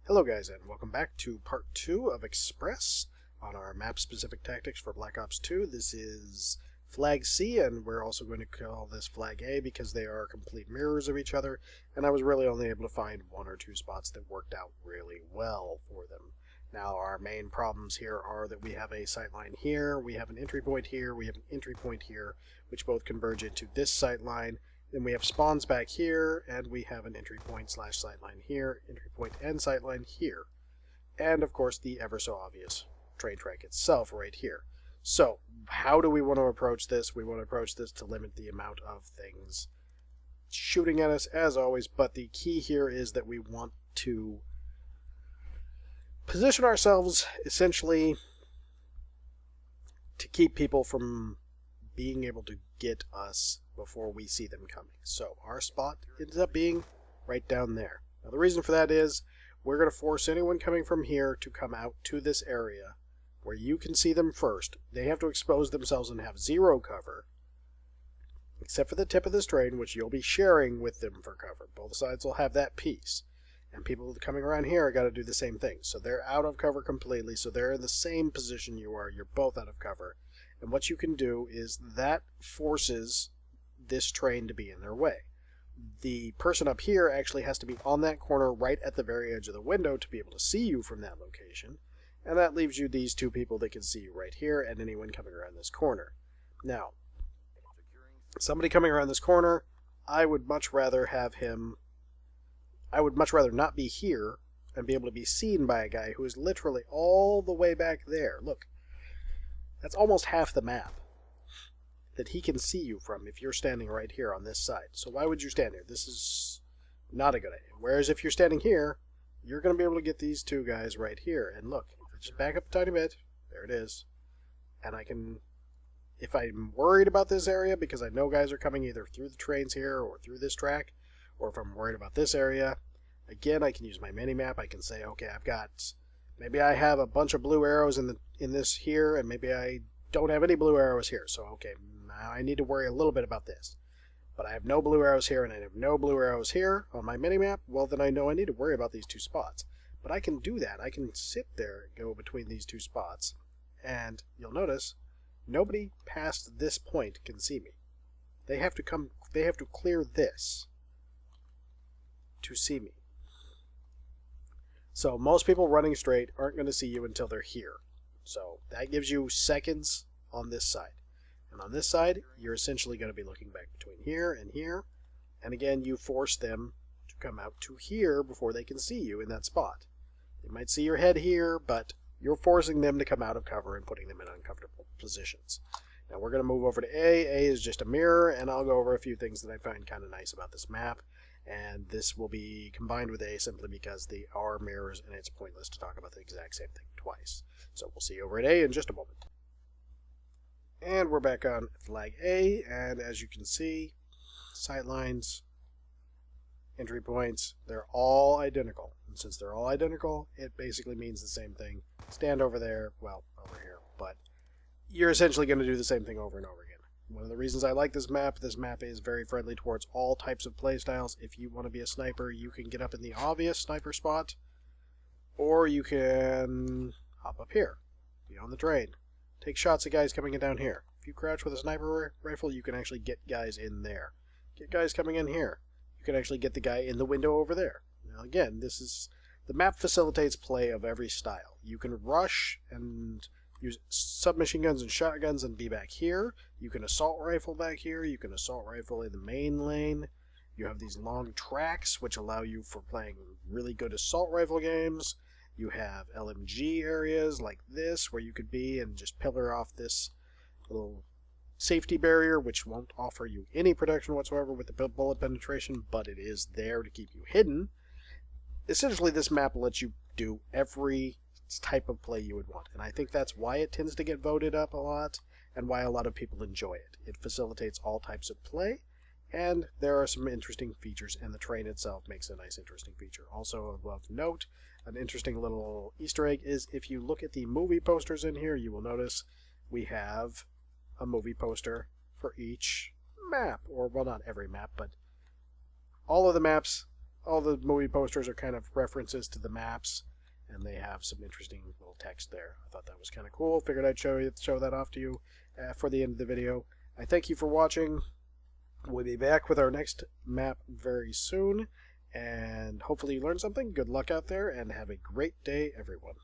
Hello guys, and welcome back to part 2 of Express on our map-specific tactics for Black Ops 2. This is Flag C, and we're also going to call this Flag A because they are complete mirrors of each other, and I was really only able to find one or two spots that worked out really well for them. Now, our main problems here are that we have a sightline here, we have an entry point here, we have an entry point here, which both converge into this sightline. Then we have spawns back here, and we have an entry point / sightline here, entry point and sightline here. And, of course, the ever-so-obvious train track itself right here. So, how do we want to approach this? We want to approach this to limit the amount of things shooting at us, as always, but the key here is that we want to position ourselves, essentially, to keep people from being able to get us before we see them coming. So our spot ends up being right down there. Now the reason for that is we're going to force anyone coming from here to come out to this area where you can see them first. They have to expose themselves and have zero cover, except for the tip of this train, which you'll be sharing with them for cover. Both sides will have that piece. And people coming around here are got to do the same thing. So they're out of cover completely, so they're in the same position you are. You're both out of cover. And what you can do is that forces this train to be in their way. The person up here actually has to be on that corner right at the very edge of the window to be able to see you from that location. And that leaves you these two people that can see you right here and anyone coming around this corner. Now, somebody coming around this corner, I would much rather not be here and be able to be seen by a guy who is literally all the way back there. Look, that's almost half the map that he can see you from if you're standing right here on this side. So why would you stand here? This is not a good idea. Whereas if you're standing here, you're going to be able to get these two guys right here. And look, just back up a tiny bit. There it is. And I can, if I'm worried about this area because I know guys are coming either through the trains here or through this track, or if I'm worried about this area, again, I can use my mini-map. I can say, okay, maybe I have a bunch of blue arrows in this here, and maybe I don't have any blue arrows here. So, okay, now I need to worry a little bit about this. But I have no blue arrows here, and I have no blue arrows here on my mini-map. Well, then I know I need to worry about these two spots. But I can do that. I can sit there and go between these two spots, and you'll notice nobody past this point can see me. They have to clear this to see me. So most people running straight aren't going to see you until they're here. So that gives you seconds on this side. And on this side, you're essentially going to be looking back between here and here. And again, you force them to come out to here before they can see you in that spot. They might see your head here, but you're forcing them to come out of cover and putting them in uncomfortable positions. Now we're going to move over to A. A is just a mirror, and I'll go over a few things that I find kind of nice about this map. And this will be combined with A simply because they are mirrors and it's pointless to talk about the exact same thing twice. So we'll see you over at A in just a moment. And we're back on Flag A, and as you can see, sightlines, entry points, they're all identical. And since they're all identical, it basically means the same thing. Stand over there, well, over here, but you're essentially going to do the same thing over and over again. One of the reasons I like this map is very friendly towards all types of playstyles. If you want to be a sniper, you can get up in the obvious sniper spot, or you can hop up here, be on the train, take shots at guys coming in down here. If you crouch with a sniper rifle, you can actually get guys in there. Get guys coming in here. You can actually get the guy in the window over there. Now again, the map facilitates play of every style. You can rush and use submachine guns and shotguns and be back here. You can assault rifle back here. You can assault rifle in the main lane. You have these long tracks, which allow you for playing really good assault rifle games. You have LMG areas like this, where you could be and just pillar off this little safety barrier, which won't offer you any protection whatsoever with the bullet penetration, but it is there to keep you hidden. Essentially, this map lets you do every type of play you would want, and I think that's why it tends to get voted up a lot and why a lot of people enjoy it. It facilitates all types of play, and there are some interesting features, and the train itself makes a nice interesting feature. Also of note, an interesting little Easter egg is if you look at the movie posters in here, you will notice we have a movie poster for each map, or well, not every map, but all of the maps all the movie posters are kind of references to the maps, and they have some interesting little text there. I thought that was kind of cool. Figured I'd show that off to you for the end of the video. I thank you for watching. We'll be back with our next map very soon, and hopefully you learned something. Good luck out there, and have a great day, everyone.